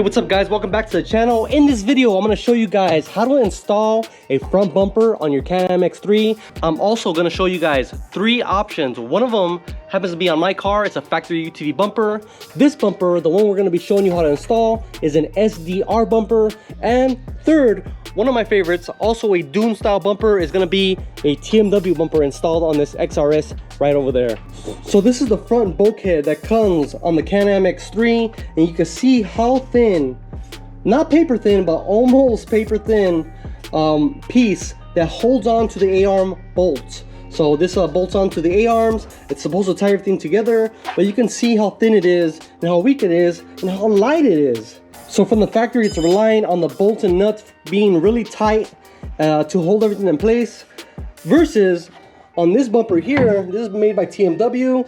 what's up guys, welcome back to the channel. In this video I'm going to show you guys how to install a front bumper on your Can-Am X3. I'm also going to show you guys 3 options. One of them happens to be on my car. It's a factory UTV bumper. This bumper, the one we're going to be showing you how to install, is an SDR bumper. And third, one of my favorites, also a Doom style bumper, is going to be a TMW bumper installed on this XRS right over there. So this is the front bulkhead that comes on the Can-Am X3, and you can see how thin, not paper thin, but almost paper thin piece that holds on to the A-arm bolts. So this bolts onto the A-arms. It's supposed to tie everything together, but you can see how thin it is and how weak it is and how light it is. So from the factory, it's relying on the bolts and nuts being really tight to hold everything in place, versus on this bumper here, this is made by TMW.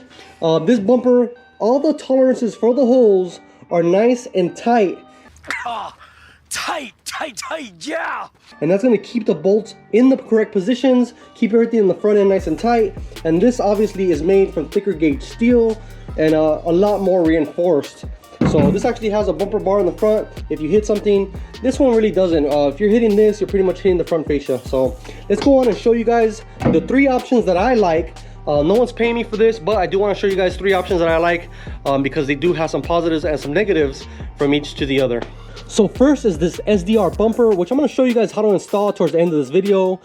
This bumper, all the tolerances for the holes are nice and tight. Tight, yeah! And that's gonna keep the bolts in the correct positions, keep everything in the front end nice and tight. And this obviously is made from thicker gauge steel and a lot more reinforced. So this actually has a bumper bar in the front. If you hit something, this one really doesn't. If you're hitting this, you're pretty much hitting the front fascia. So let's go on and show you guys the 3 options that I like. No one's paying me for this, but I do want to show you guys 3 options that I like because they do have some positives and some negatives from each to the other. So first is this SDR bumper, which I'm going to show you guys how to install towards the end of this video.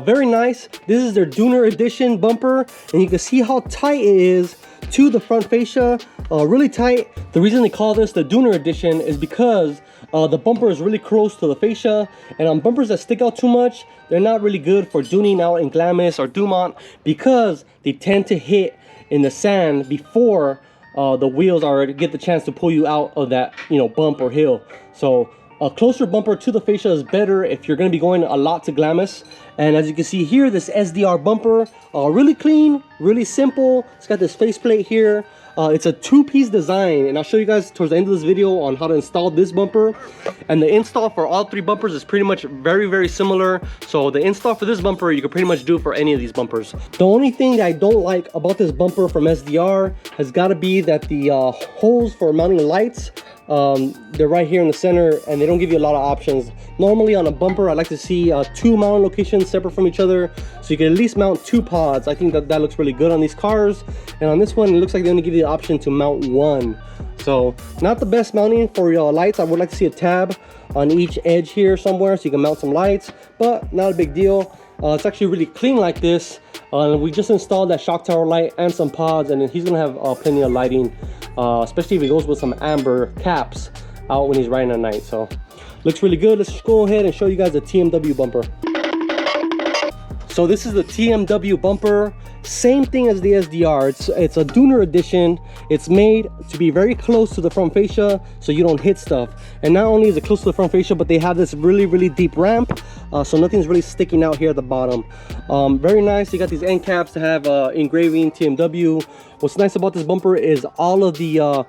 Very nice. This is their Dooner Edition bumper, and you can see how tight it is to the front fascia, really tight. The reason they call this the Dooner Edition is because the bumper is really close to the fascia, and on bumpers that stick out too much, they're not really good for dooning out in Glamis or Dumont, because they tend to hit in the sand before the wheels already get the chance to pull you out of that, bump or hill. So a closer bumper to the fascia is better if you're going to be going a lot to Glamis. And as you can see here, this SDR bumper, really clean, really simple. It's got this faceplate here. It's a 2-piece design, and I'll show you guys towards the end of this video on how to install this bumper. And the install for all 3 bumpers is pretty much very similar. So the install for this bumper, you can pretty much do for any of these bumpers. The only thing that I don't like about this bumper from SDR has got to be that the holes for mounting lights, they're right here in the center, and they don't give you a lot of options. Normally on a bumper, I like to see 2 mounting locations separate from each other, so you can at least mount 2 pods. I think that looks really good on these cars. And on this one, it looks like they only give you the option to mount 1. So not the best mounting for your lights. I would like to see a tab on each edge here somewhere so you can mount some lights, but not a big deal. It's actually really clean like this. We just installed that shock tower light and some pods, and he's gonna have plenty of lighting, especially if he goes with some amber caps out when he's riding at night. So looks really good. Let's just go ahead and show you guys the TMW bumper. So this is the TMW bumper, same thing as the SDR. It's a Dooner Edition. It's made to be very close to the front fascia so you don't hit stuff. And not only is it close to the front fascia, but they have this really deep ramp, so nothing's really sticking out here at the bottom. Very nice. You got these end caps to have engraving TMW. What's nice about this bumper is all of the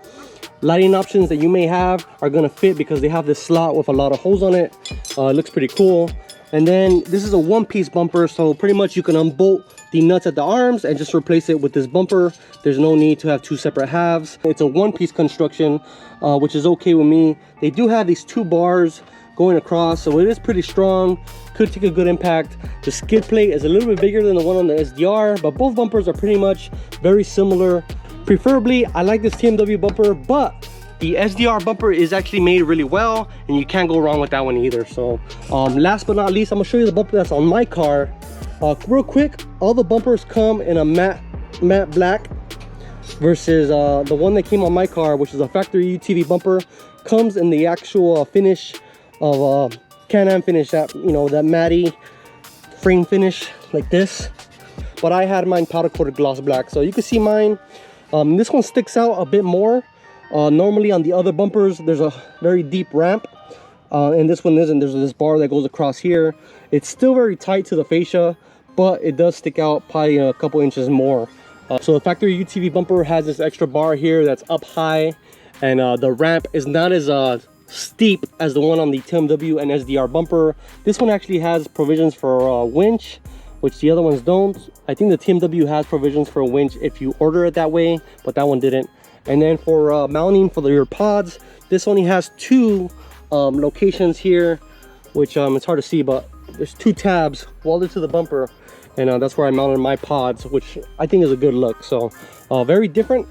lighting options that you may have are gonna fit because they have this slot with a lot of holes on it. It looks pretty cool. And then this is a 1-piece bumper, so pretty much you can unbolt the nuts at the arms and just replace it with this bumper. There's no need to have 2 separate halves. It's a 1-piece construction, which is okay with me. They do have these 2 bars going across, so it is pretty strong. Could take a good impact. The skid plate is a little bit bigger than the one on the SDR, but both bumpers are pretty much very similar. Preferably, I like this TMW bumper, but the SDR bumper is actually made really well, and you can't go wrong with that one either. So last but not least, I'm gonna show you the bumper that's on my car. Real quick, all the bumpers come in a matte black, versus the one that came on my car, which is a factory UTV bumper, comes in the actual finish of Can-Am finish, that that matte frame finish like this. But I had mine powder coated gloss black, so you can see mine. This one sticks out a bit more. Normally on the other bumpers there's a very deep ramp, and this one isn't. There's this bar that goes across here. It's still very tight to the fascia, but it does stick out probably a couple inches more. So the factory UTV bumper has this extra bar here that's up high, and the ramp is not as steep as the one on the TMW and SDR bumper. This one actually has provisions for a winch, which the other ones don't. I think the TMW has provisions for a winch if you order it that way, but that one didn't. And then for mounting for your pods, this only has 2 locations here, which it's hard to see, but there's 2 tabs welded to the bumper, and that's where I mounted my pods, which I think is a good look. So very different.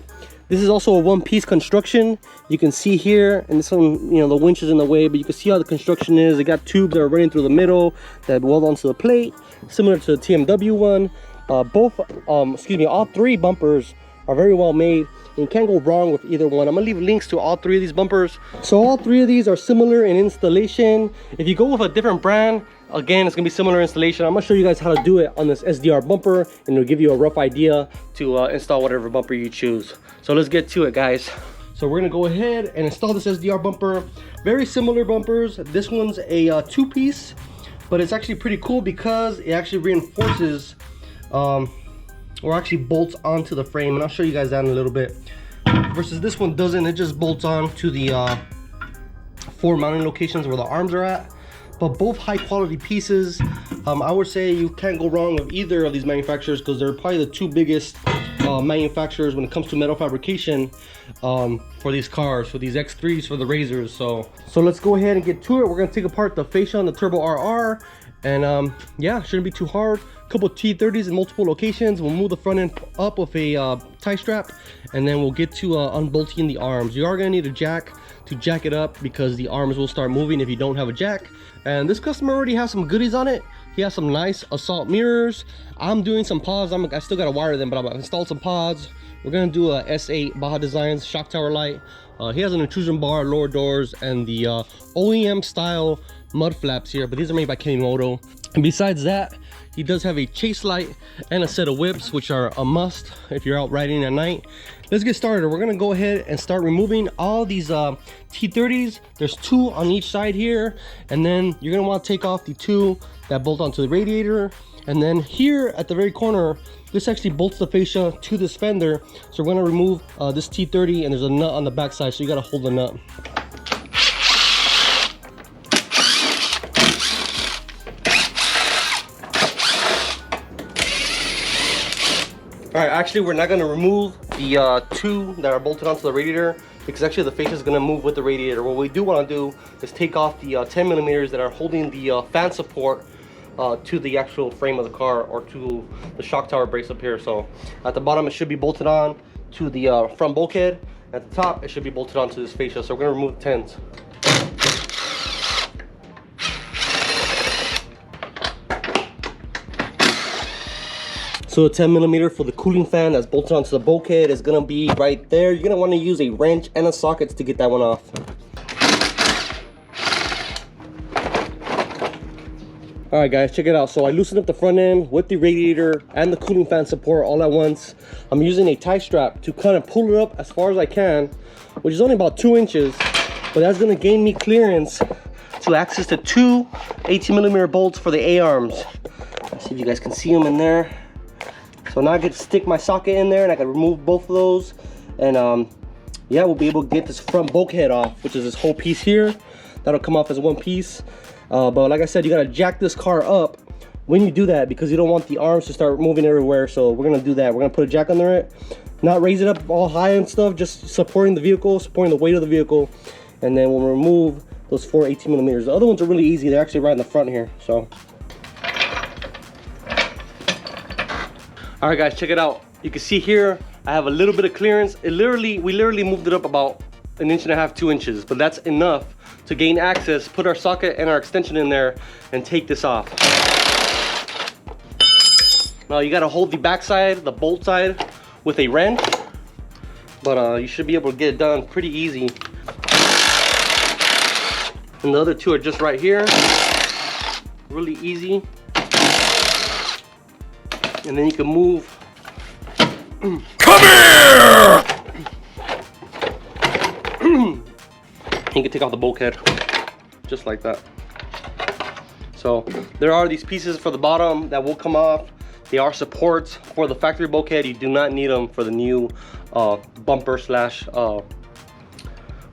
This is also a one-piece construction. You can see here, and this one, you know, the winch is in the way, but you can see how the construction is. They got tubes that are running through the middle that weld onto the plate, similar to the TMW one. All 3 bumpers are very well made, and you can't go wrong with either one. I'm gonna leave links to all 3 of these bumpers. So all 3 of these are similar in installation. If you go with a different brand, again, it's gonna be similar installation. I'm gonna show you guys how to do it on this SDR bumper, and it'll give you a rough idea to install whatever bumper you choose. So let's get to it, guys. So we're gonna go ahead and install this SDR bumper. Very similar bumpers. This one's a 2-piece, but it's actually pretty cool because it actually reinforces or actually bolts onto the frame, and I'll show you guys that in a little bit. Versus this one doesn't, it just bolts on to the 4 mounting locations where the arms are at. But both high quality pieces. I would say you can't go wrong with either of these manufacturers because they're probably the 2 biggest manufacturers when it comes to metal fabrication for these cars, for these X3s, for the Razors. So let's go ahead and get to it. We're gonna take apart the fascia on the Turbo RR, and yeah, shouldn't be too hard. A couple T30s in multiple locations. We'll move the front end up with a tie strap, and then we'll get to unbolting the arms. You are gonna need a jack to jack it up because the arms will start moving if you don't have a jack. And this customer already has some goodies on it. He has some nice assault mirrors. I'm doing some pods. I still gotta wire them, but I'm gonna install some pods. We're gonna do a S8 Baja Designs shock tower light. He has an intrusion bar, lower doors, and the OEM style mud flaps here, but these are made by Kenimoto. And besides that, he does have a chase light and a set of whips, which are a must if you're out riding at night. Let's get started. We're gonna go ahead and start removing all these T30s. There's 2 on each side here, and then you're gonna want to take off the 2 that bolt onto the radiator. And then here at the very corner, this actually bolts the fascia to this fender. So we're gonna remove this T30, and there's a nut on the back side, so you gotta hold the nut. All right, actually, we're not gonna remove the 2 that are bolted onto the radiator because actually the fascia is gonna move with the radiator. What we do wanna do is take off the 10 millimeters that are holding the fan support to the actual frame of the car, or to the shock tower brace up here. So at the bottom, it should be bolted on to the front bulkhead. At the top, it should be bolted onto this fascia. So we're gonna remove the 10s. So a 10 millimeter for the cooling fan that's bolted onto the bulkhead is gonna be right there. You're gonna want to use a wrench and a socket to get that one off. All right, guys, check it out. So I loosened up the front end with the radiator and the cooling fan support all at once. I'm using a tie strap to kind of pull it up as far as I can, which is only about 2 inches, but that's gonna gain me clearance to access the 2 18 millimeter bolts for the A-arms. Let's see if you guys can see them in there. So now I can stick my socket in there, and I can remove both of those, and yeah, we'll be able to get this front bulkhead off, which is this whole piece here. That'll come off as one piece. But like I said, you gotta jack this car up when you do that because you don't want the arms to start moving everywhere. So we're gonna do that. We're gonna put a jack under it, not raise it up all high and stuff, just supporting the vehicle, supporting the weight of the vehicle, and then we'll remove those 4 18 millimeters. The other ones are really easy. They're actually right in the front here. So. All right, guys, check it out. You can see here I have a little bit of clearance. We literally moved it up about 1.5 inches, 2 inches, but that's enough to gain access, put our socket and our extension in there, and take this off. Now you gotta hold the back side, the bolt side, with a wrench, but you should be able to get it done pretty easy. And the other 2 are just right here, really easy. And then you can move. Come here! You can take off the bulkhead, just like that. So there are these pieces for the bottom that will come off. They are supports for the factory bulkhead. You do not need them for the new bumper slash, what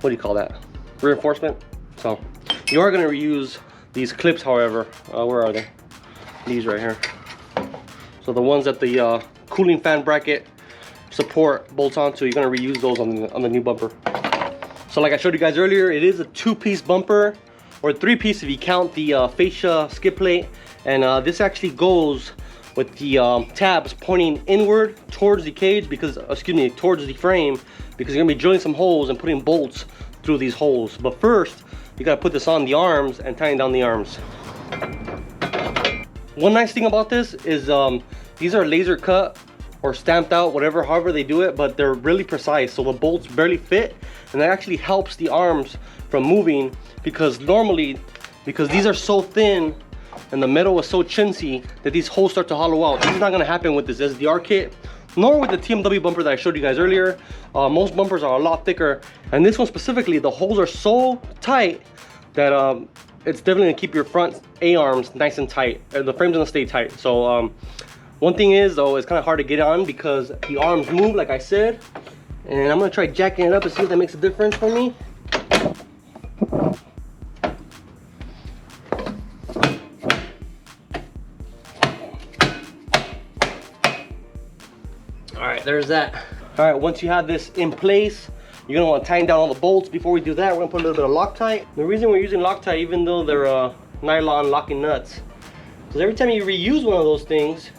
do you call that? Reinforcement. So you are gonna reuse these clips, however. Where are they? These right here. So the ones at the cooling fan bracket support bolts onto, you're gonna reuse those on the new bumper. So like I showed you guys earlier, it is a 2-piece bumper, or 3-piece if you count the fascia skid plate. And this actually goes with the tabs pointing inward towards the cage, because, excuse me, towards the frame, because you're gonna be drilling some holes and putting bolts through these holes. But first, you gotta put this on the arms and tighten down the arms. One nice thing about this is these are laser cut or stamped out, whatever, however they do it, but they're really precise, so the bolts barely fit, and that actually helps the arms from moving, because normally, because these are so thin and the metal is so chintzy that these holes start to hollow out. This is not gonna happen with this SDR kit, nor with the TMW bumper that I showed you guys earlier. Most bumpers are a lot thicker, and this one specifically, the holes are so tight that it's definitely gonna keep your front A-arms nice and tight. The frame's gonna stay tight. So one thing is though, it's kind of hard to get on because the arms move, like I said. And I'm gonna try jacking it up and see if that makes a difference for me. All right, there's that. All right, once you have this in place, you're gonna want to tighten down all the bolts. Before we do that, we're gonna put a little bit of Loctite. The reason we're using Loctite, even though they're nylon locking nuts, because every time you reuse one of those things,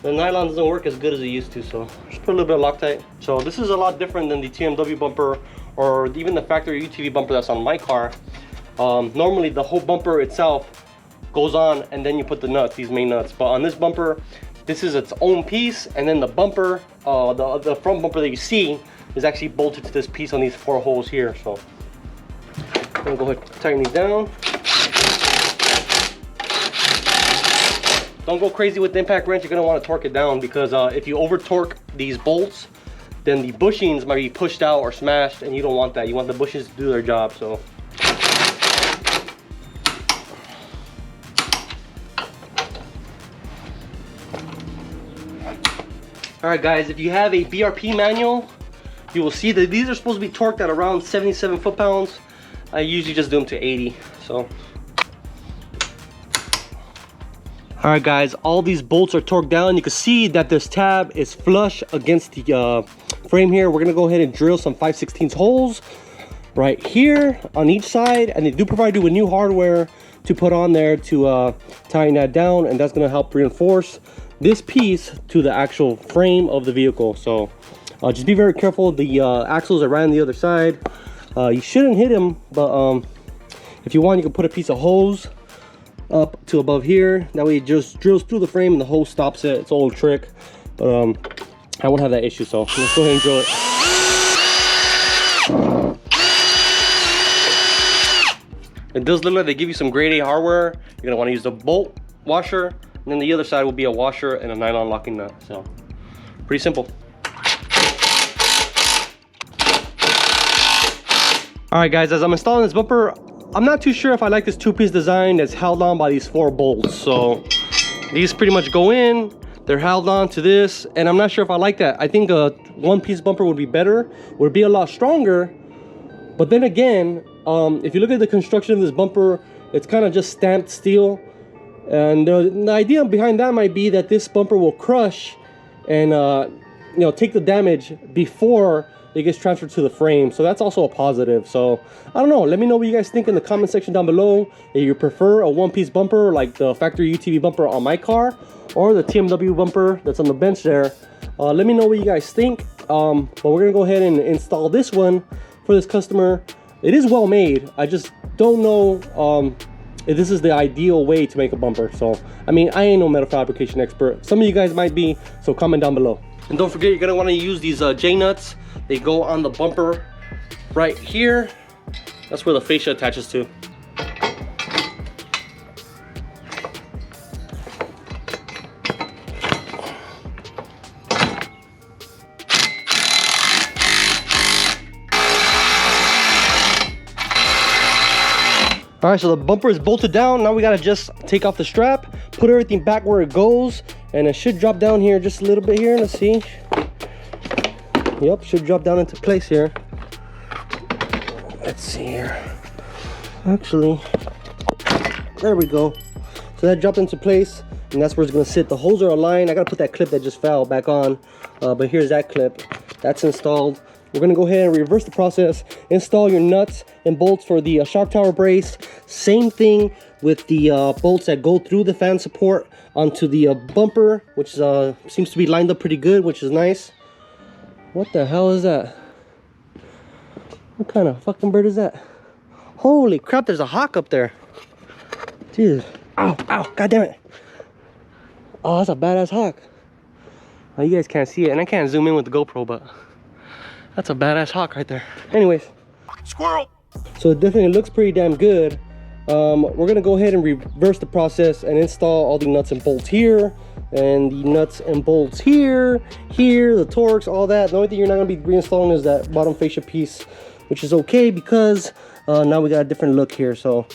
the nylon doesn't work as good as it used to. So just put a little bit of Loctite. So this is a lot different than the TMW bumper or even the factory UTV bumper that's on my car. Normally the whole bumper itself goes on and then you put the nuts, these main nuts. But on this bumper, this is its own piece, and then the bumper, the front bumper that you see is actually bolted to this piece on these 4 holes here. So I'm gonna go ahead and tighten these down. Don't go crazy with the impact wrench. You're gonna want to torque it down, because if you over torque these bolts, then the bushings might be pushed out or smashed, and you don't want that. You want the bushings to do their job. So all right guys, if you have a BRP manual, you will see that these are supposed to be torqued at around 77 foot-pounds. I usually just do them to 80. So all right guys, all these bolts are torqued down. You can see that this tab is flush against the frame here. We're gonna go ahead and drill some 5/16 holes right here on each side, and they do provide you with new hardware to put on there to tighten that down, and that's gonna help reinforce this piece to the actual frame of the vehicle. So just be very careful. The axles are right on the other side. You shouldn't hit them, but if you want, you can put a piece of hose up to above here. That way it just drills through the frame and the hose stops it. It's an old trick, but I won't have that issue. So let's go ahead and drill it. It does look like they give you some grade A hardware. You're gonna want to use the bolt washer, and then the other side will be a washer and a nylon locking nut. So pretty simple. All right guys, as I'm installing this bumper, I'm not too sure if I like this 2-piece design that's held on by these 4 bolts. So these pretty much go in, they're held on to this, and I'm not sure if I like that. I think a 1-piece bumper would be better, would be a lot stronger. But then again, if you look at the construction of this bumper, it's kind of just stamped steel. And the idea behind that might be that this bumper will crush and you know, take the damage before it gets transferred to the frame. So that's also a positive. So I don't know, let me know what you guys think in the comment section down below. If you prefer a 1-piece bumper like the factory UTV bumper on my car, or the TMW bumper that's on the bench there. Let me know what you guys think. But we're gonna go ahead and install this one for this customer. It is well made. I just don't know if this is the ideal way to make a bumper. So I mean, I ain't no metal fabrication expert. Some of you guys might be, so comment down below. And don't forget, you're gonna want to use these J-nuts. They go on the bumper right here. That's where the fascia attaches to. All right, so the bumper is bolted down. Now we gotta just take off the strap, put everything back where it goes, and it should drop down here just a little bit here. Let's see. Yep, should drop down into place here. Let's see here. Actually, there we go. So that dropped into place. and that's where it's gonna sit. The holes are aligned. I gotta put that clip that just fell back on, but here's that clip. That's installed. We're gonna go ahead and reverse the process. Install your nuts and bolts for the shock tower brace. Same thing with the bolts that go through the fan support onto the bumper, which seems to be lined up pretty good, which is nice. What the hell is that? What kind of fucking bird is that? Holy crap, there's a hawk up there. Dude, ow, ow, god damn it. Oh, that's a badass hawk. Oh, you guys can't see it, and I can't zoom in with the GoPro, but that's a badass hawk right there. Anyways, squirrel. So it definitely looks pretty damn good. We're gonna go ahead and reverse the process and install all the nuts and bolts here, and the nuts and bolts here, the Torx, all that. The only thing you're not gonna be reinstalling is that bottom fascia piece, which is okay because now we got a different look here. So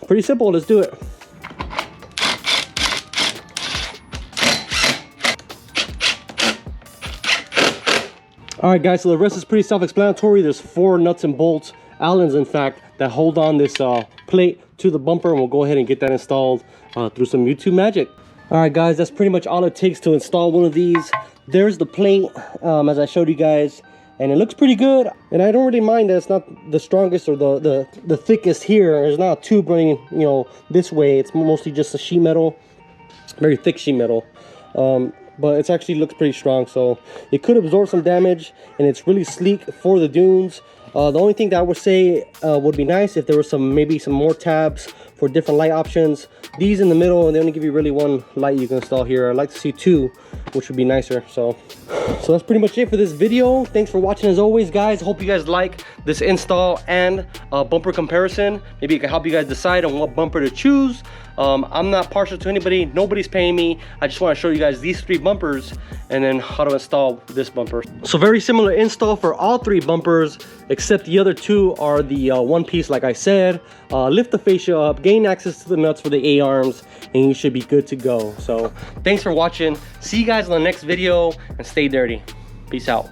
pretty simple. Let's do it. All right, guys, so the rest is pretty self-explanatory. There's 4 nuts and bolts, Allens in fact, that hold on this plate to the bumper, and we'll go ahead and get that installed through some YouTube magic. All right, guys, that's pretty much all it takes to install one of these. There's the plate, as I showed you guys, and it looks pretty good. And I don't really mind that it's not the strongest or the thickest here. There's not a tube running, you know, this way. It's mostly just a sheet metal, very thick sheet metal. But it actually looks pretty strong, so it could absorb some damage, and it's really sleek for the dunes. The only thing that I would say would be nice if there was maybe some more tabs for different light options. These in the middle, and they only give you really 1 light you can install here. I'd like to see 2, which would be nicer. So that's pretty much it for this video. Thanks for watching as always, guys. Hope you guys like this install and bumper comparison. Maybe it can help you guys decide on what bumper to choose. I'm not partial to anybody. Nobody's paying me. I just want to show you guys these 3 bumpers and then how to install this bumper. So very similar install for all 3 bumpers, except the other 2 are the one piece, like I said. Lift the fascia up, gain access to the nuts for the A-arms, and you should be good to go. So thanks for watching. See you guys in the next video, and stay dirty. Peace out.